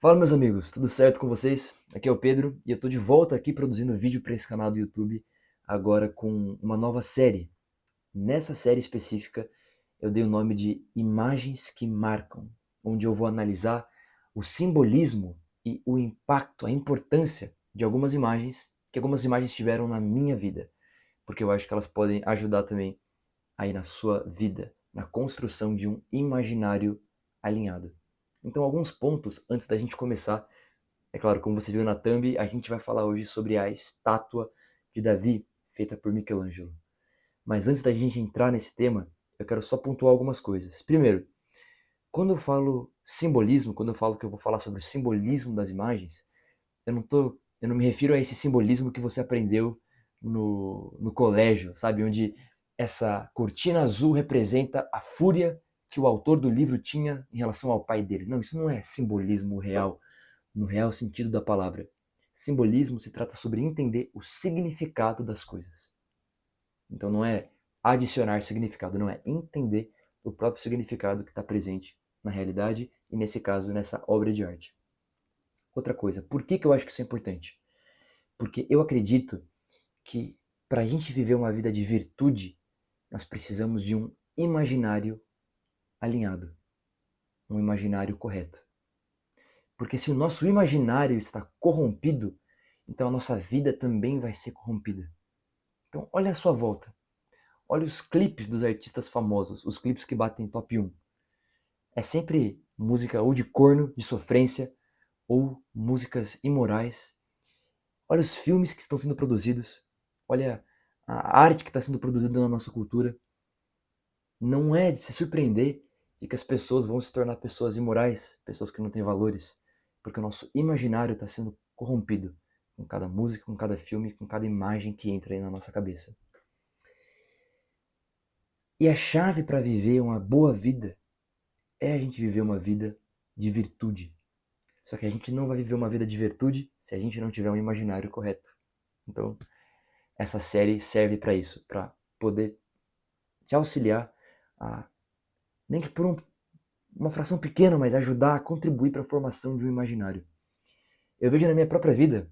Fala, meus amigos, tudo certo com vocês? Aqui é o Pedro e eu tô de volta aqui produzindo vídeo para esse canal do YouTube, agora com uma nova série. Nessa série específica, eu dei o nome de Imagens que Marcam, onde eu vou analisar o simbolismo e o impacto, a importância de algumas imagens que algumas imagens tiveram na minha vida, porque eu acho que elas podem ajudar também aí na sua vida, na construção de um imaginário alinhado. Então, alguns pontos antes da gente começar. É claro, como você viu na thumb, a gente vai falar hoje sobre a estátua de Davi, feita por Michelangelo. Mas antes da gente entrar nesse tema, eu quero só pontuar algumas coisas. Primeiro, quando eu falo simbolismo, quando eu falo que eu vou falar sobre o simbolismo das imagens, eu não me refiro a esse simbolismo que você aprendeu no colégio, sabe? Onde essa cortina azul representa a fúria que o autor do livro tinha em relação ao pai dele. Não, isso não é simbolismo real no real sentido da palavra. Simbolismo se trata sobre entender o significado das coisas. Então não é adicionar significado, não é entender o próprio significado que está presente na realidade e, nesse caso, nessa obra de arte. Outra coisa, por que eu acho que isso é importante? Porque eu acredito que para a gente viver uma vida de virtude, nós precisamos de um imaginário alinhado, um imaginário correto. Porque se o nosso imaginário está corrompido, então a nossa vida também vai ser corrompida. Então olha a sua volta. Olha os clipes dos artistas famosos, os clipes que batem top 1. É sempre música ou de corno, de sofrência, ou músicas imorais. Olha os filmes que estão sendo produzidos. Olha a arte que está sendo produzida na nossa cultura. Não é de se surpreender de que as pessoas vão se tornar pessoas imorais, pessoas que não têm valores, porque o nosso imaginário está sendo corrompido com cada música, com cada filme, com cada imagem que entra aí na nossa cabeça. E a chave para viver uma boa vida é a gente viver uma vida de virtude. Só que a gente não vai viver uma vida de virtude se a gente não tiver um imaginário correto. Então, essa série serve para isso, para poder te auxiliar a, nem que por uma fração pequena, mas ajudar a contribuir para a formação de um imaginário. Eu vejo na minha própria vida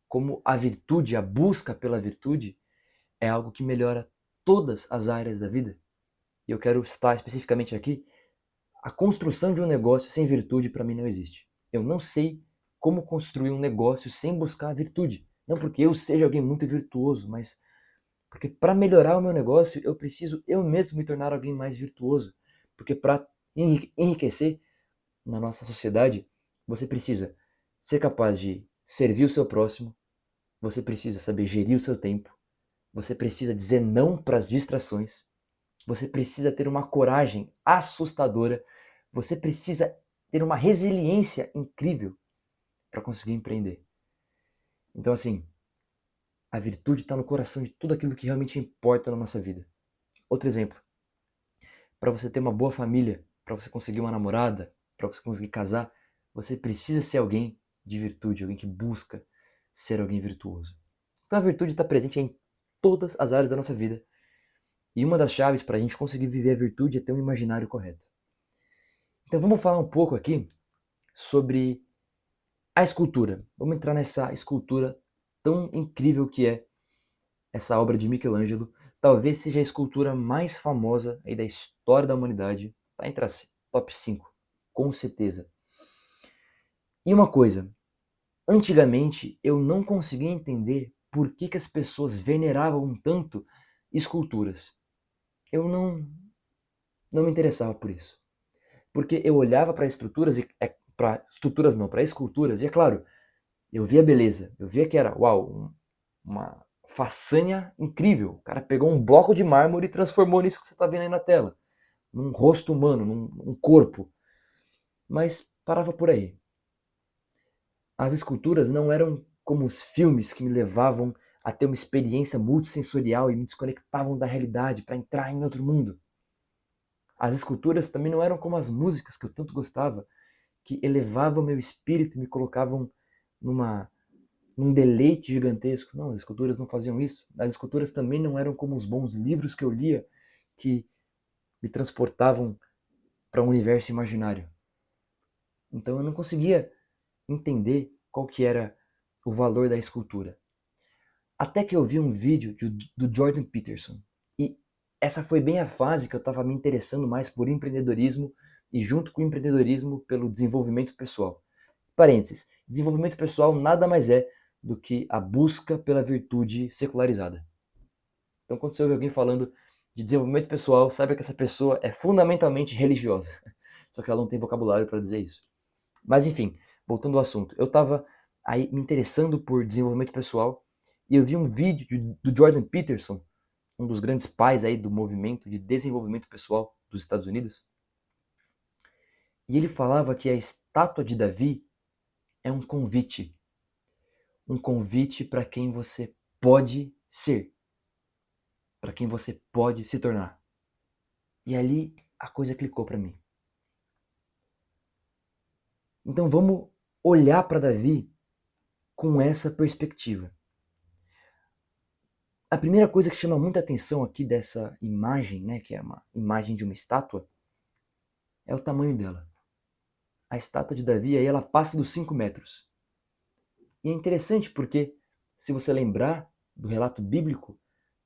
como a virtude, a busca pela virtude, é algo que melhora todas as áreas da vida. E eu quero citar especificamente aqui: a construção de um negócio sem virtude para mim não existe. Eu não sei como construir um negócio sem buscar a virtude. Não porque eu seja alguém muito virtuoso, mas porque para melhorar o meu negócio eu preciso eu mesmo me tornar alguém mais virtuoso. Porque para enriquecer na nossa sociedade, você precisa ser capaz de servir o seu próximo, você precisa saber gerir o seu tempo, você precisa dizer não para as distrações, você precisa ter uma coragem assustadora, você precisa ter uma resiliência incrível para conseguir empreender. Então, assim, a virtude está no coração de tudo aquilo que realmente importa na nossa vida. Outro exemplo, para você ter uma boa família, para você conseguir uma namorada, para você conseguir casar, você precisa ser alguém de virtude, alguém que busca ser alguém virtuoso. Então a virtude está presente em todas as áreas da nossa vida. E uma das chaves para a gente conseguir viver a virtude é ter um imaginário correto. Então vamos falar um pouco aqui sobre a escultura. Vamos entrar nessa escultura tão incrível que é essa obra de Michelangelo. Talvez seja a escultura mais famosa aí da história da humanidade. Está entre as top 5, com certeza. E uma coisa, antigamente eu não conseguia entender por que as pessoas veneravam tanto esculturas. Eu não me interessava por isso. Porque eu olhava para estruturas e para estruturas não, para esculturas, e é claro, eu via beleza, eu via que era, uau, uma façanha incrível. O cara pegou um bloco de mármore e transformou nisso que você está vendo aí na tela, num rosto humano, num corpo. Mas parava por aí. As esculturas não eram como os filmes que me levavam a ter uma experiência multissensorial e me desconectavam da realidade para entrar em outro mundo. As esculturas também não eram como as músicas que eu tanto gostava, que elevavam meu espírito e me colocavam numa, num deleite gigantesco. Não, as esculturas não faziam isso. As esculturas também não eram como os bons livros que eu lia, que me transportavam para um universo imaginário. Então eu não conseguia entender qual que era o valor da escultura. Até que eu vi um vídeo do Jordan Peterson. E essa foi bem a fase que eu estava me interessando mais por empreendedorismo e junto com o empreendedorismo pelo desenvolvimento pessoal. Parênteses, desenvolvimento pessoal nada mais é do que a busca pela virtude secularizada. Então quando você ouve alguém falando de desenvolvimento pessoal, saiba que essa pessoa é fundamentalmente religiosa. Só que ela não tem vocabulário para dizer isso. Mas enfim, voltando ao assunto. Eu estava aí me interessando por desenvolvimento pessoal e eu vi um vídeo do Jordan Peterson, um dos grandes pais aí do movimento de desenvolvimento pessoal dos Estados Unidos. E ele falava que a estátua de Davi é um convite para quem você pode ser, para quem você pode se tornar. E ali a coisa clicou para mim. Então vamos olhar para Davi com essa perspectiva. A primeira coisa que chama muita atenção aqui dessa imagem, né, que é uma imagem de uma estátua, é o tamanho dela. A estátua de Davi aí ela passa dos 5 metros. E é interessante porque, se você lembrar do relato bíblico,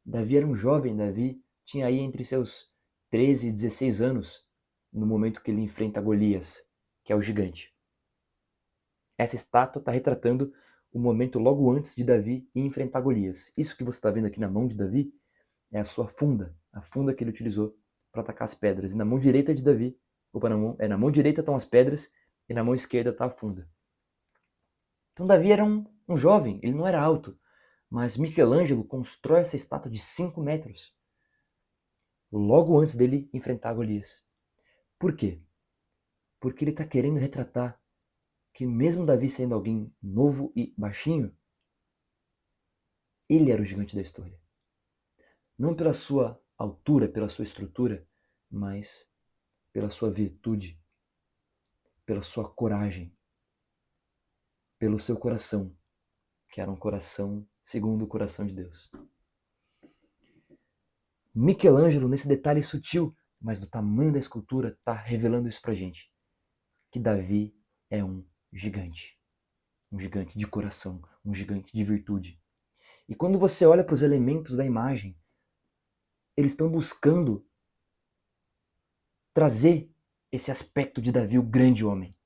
Davi era um jovem, Davi tinha aí entre seus 13 e 16 anos, no momento que ele enfrenta Golias, que é o gigante. Essa estátua está retratando o momento logo antes de Davi ir enfrentar Golias. Isso que você está vendo aqui na mão de Davi é a sua funda, a funda que ele utilizou para atacar as pedras. E na mão direita de Davi, na mão direita estão as pedras e na mão esquerda está a funda. Então Davi era um jovem, ele não era alto, mas Michelangelo constrói essa estátua de 5 metros, logo antes dele enfrentar Golias. Por quê? Porque ele está querendo retratar que mesmo Davi sendo alguém novo e baixinho, ele era o gigante da história. Não pela sua altura, pela sua estrutura, mas pela sua virtude, pela sua coragem, pelo seu coração, que era um coração segundo o coração de Deus. Michelangelo, nesse detalhe sutil, mas do tamanho da escultura, está revelando isso pra gente. Que Davi é um gigante de coração, um gigante de virtude. E quando você olha para os elementos da imagem, eles estão buscando trazer esse aspecto de Davi, o grande homem.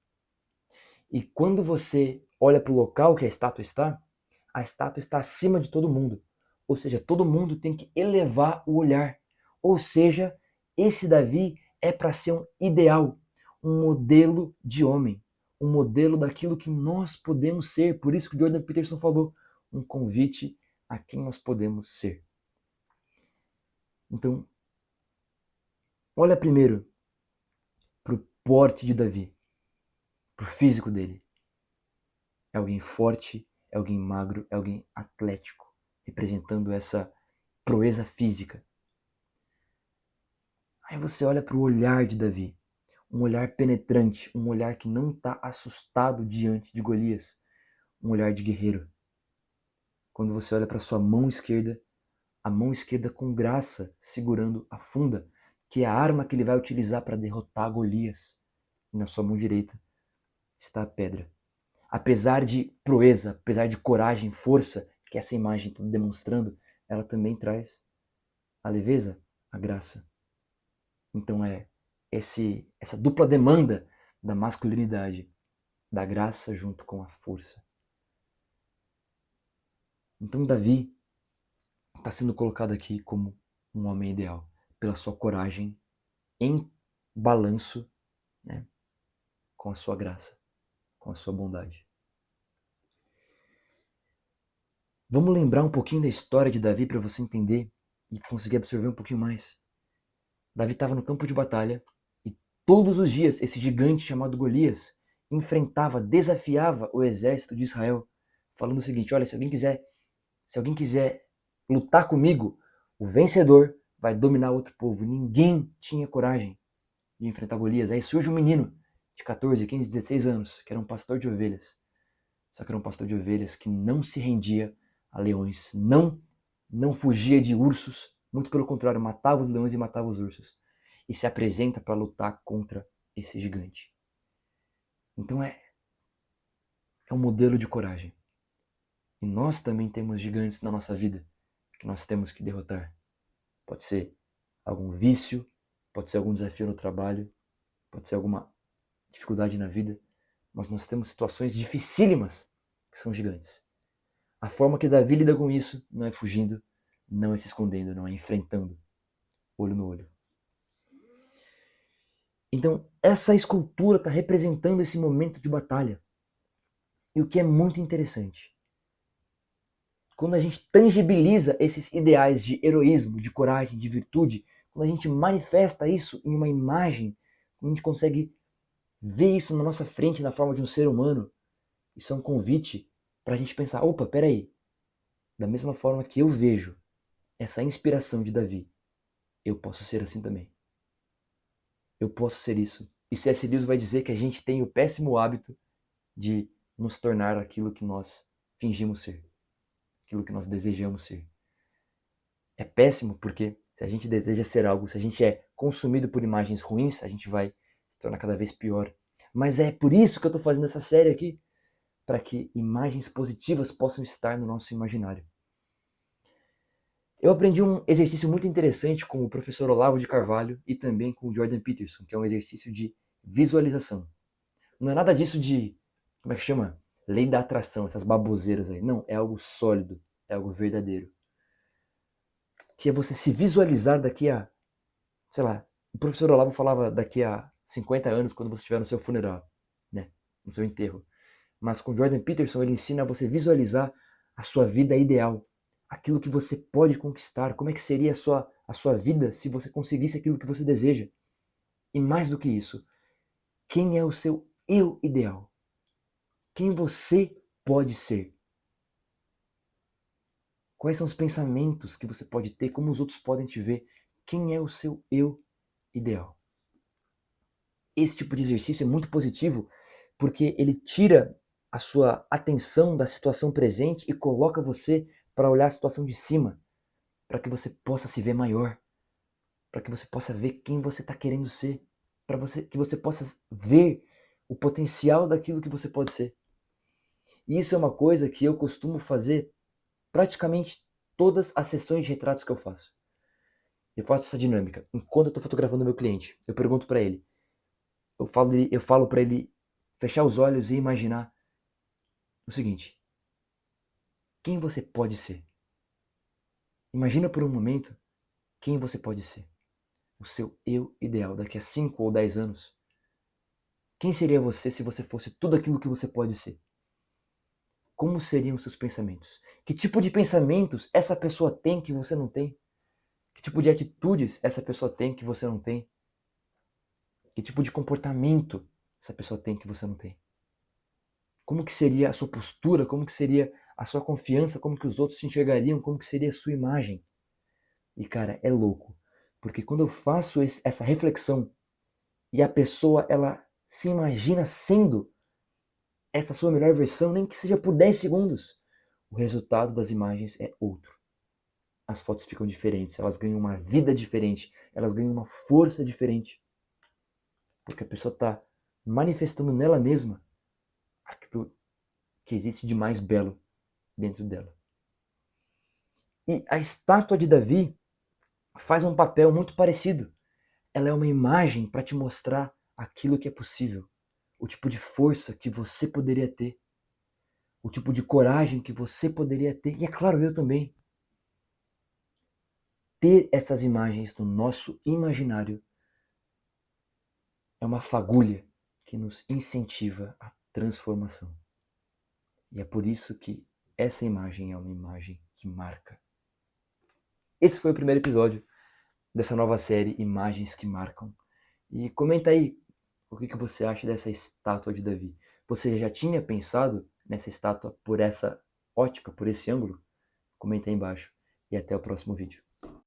E quando você olha para o local que a estátua está acima de todo mundo. Ou seja, todo mundo tem que elevar o olhar. Ou seja, esse Davi é para ser um ideal, um modelo de homem, um modelo daquilo que nós podemos ser. Por isso que Jordan Peterson falou, um convite a quem nós podemos ser. Então, olha primeiro para o porte de Davi, para o físico dele. É alguém forte, é alguém magro, é alguém atlético, representando essa proeza física. Aí você olha para o olhar de Davi, um olhar penetrante, um olhar que não está assustado diante de Golias, um olhar de guerreiro. Quando você olha para sua mão esquerda, a mão esquerda com graça segurando a funda, que é a arma que ele vai utilizar para derrotar Golias. E na sua mão direita está a pedra. Apesar de proeza, apesar de coragem, força, que essa imagem está demonstrando, ela também traz a leveza, a graça. Então é essa dupla demanda da masculinidade, da graça junto com a força. Então Davi está sendo colocado aqui como um homem ideal, pela sua coragem em balanço, né, com a sua graça, com a sua bondade. Vamos lembrar um pouquinho da história de Davi para você entender e conseguir absorver um pouquinho mais. Davi estava no campo de batalha e todos os dias esse gigante chamado Golias enfrentava, desafiava o exército de Israel, falando o seguinte: olha, se alguém quiser lutar comigo, o vencedor vai dominar outro povo. Ninguém tinha coragem de enfrentar Golias. Aí surge um menino de 14, 15, 16 anos, que era um pastor de ovelhas. Só que era um pastor de ovelhas que não se rendia a leões, não fugia de ursos, muito pelo contrário, matava os leões e matava os ursos. E se apresenta para lutar contra esse gigante. Então é um modelo de coragem. E nós também temos gigantes na nossa vida que nós temos que derrotar. Pode ser algum vício, pode ser algum desafio no trabalho, pode ser alguma dificuldade na vida, mas nós temos situações dificílimas que são gigantes. A forma que Davi lida com isso não é fugindo, não é se escondendo, não é enfrentando, olho no olho. Então, essa escultura está representando esse momento de batalha. E o que é muito interessante, quando a gente tangibiliza esses ideais de heroísmo, de coragem, de virtude, quando a gente manifesta isso em uma imagem, quando a gente consegue ver isso na nossa frente na forma de um ser humano, isso é um convite para a gente pensar, opa, peraí, da mesma forma que eu vejo essa inspiração de Davi, eu posso ser assim também. Eu posso ser isso. E C.S. Lewis vai dizer que a gente tem o péssimo hábito de nos tornar aquilo que nós fingimos ser, aquilo que nós desejamos ser. É péssimo porque se a gente deseja ser algo, se a gente é consumido por imagens ruins, a gente vai se tornar cada vez pior. Mas é por isso que eu estou fazendo essa série aqui, para que imagens positivas possam estar no nosso imaginário. Eu aprendi um exercício muito interessante com o professor Olavo de Carvalho e também com o Jordan Peterson, que é um exercício de visualização. Não é nada disso de, como é que chama? Lei da atração, essas baboseiras aí. Não, é algo sólido, é algo verdadeiro. Que é você se visualizar daqui a, sei lá, o professor Olavo falava daqui a 50 anos, quando você estiver no seu funeral, né? No seu enterro. Mas com Jordan Peterson ele ensina a você visualizar a sua vida ideal, aquilo que você pode conquistar, como é que seria a sua vida se você conseguisse aquilo que você deseja. E mais do que isso, quem é o seu eu ideal? Quem você pode ser? Quais são os pensamentos que você pode ter? Como os outros podem te ver? Quem é o seu eu ideal? Esse tipo de exercício é muito positivo porque ele tira a sua atenção da situação presente e coloca você para olhar a situação de cima, para que você possa se ver maior, para que você possa ver quem você está querendo ser, para que você possa ver o potencial daquilo que você pode ser. E isso é uma coisa que eu costumo fazer praticamente todas as sessões de retratos que eu faço. Eu faço essa dinâmica. Enquanto eu estou fotografando o meu cliente, eu pergunto para ele, eu falo para ele fechar os olhos e imaginar o seguinte: quem você pode ser? Imagina por um momento quem você pode ser. O seu eu ideal daqui a 5 ou 10 anos. Quem seria você se você fosse tudo aquilo que você pode ser? Como seriam os seus pensamentos? Que tipo de pensamentos essa pessoa tem que você não tem? Que tipo de atitudes essa pessoa tem que você não tem? Que tipo de comportamento essa pessoa tem que você não tem? Como que seria a sua postura? Como que seria a sua confiança? Como que os outros te enxergariam? Como que seria a sua imagem? E cara, é louco, porque quando eu faço essa reflexão e a pessoa ela se imagina sendo essa sua melhor versão, nem que seja por 10 segundos, o resultado das imagens é outro. As fotos ficam diferentes, elas ganham uma vida diferente, elas ganham uma força diferente. Porque a pessoa está manifestando nela mesma aquilo que existe de mais belo dentro dela. E a estátua de Davi faz um papel muito parecido. Ela é uma imagem para te mostrar aquilo que é possível, o tipo de força que você poderia ter, o tipo de coragem que você poderia ter, e é claro, eu também. Ter essas imagens no nosso imaginário é uma fagulha que nos incentiva à transformação. E é por isso que essa imagem é uma imagem que marca. Esse foi o primeiro episódio dessa nova série Imagens que Marcam. E comenta aí o que você acha dessa estátua de Davi. Você já tinha pensado nessa estátua por essa ótica, por esse ângulo? Comenta aí embaixo e até o próximo vídeo.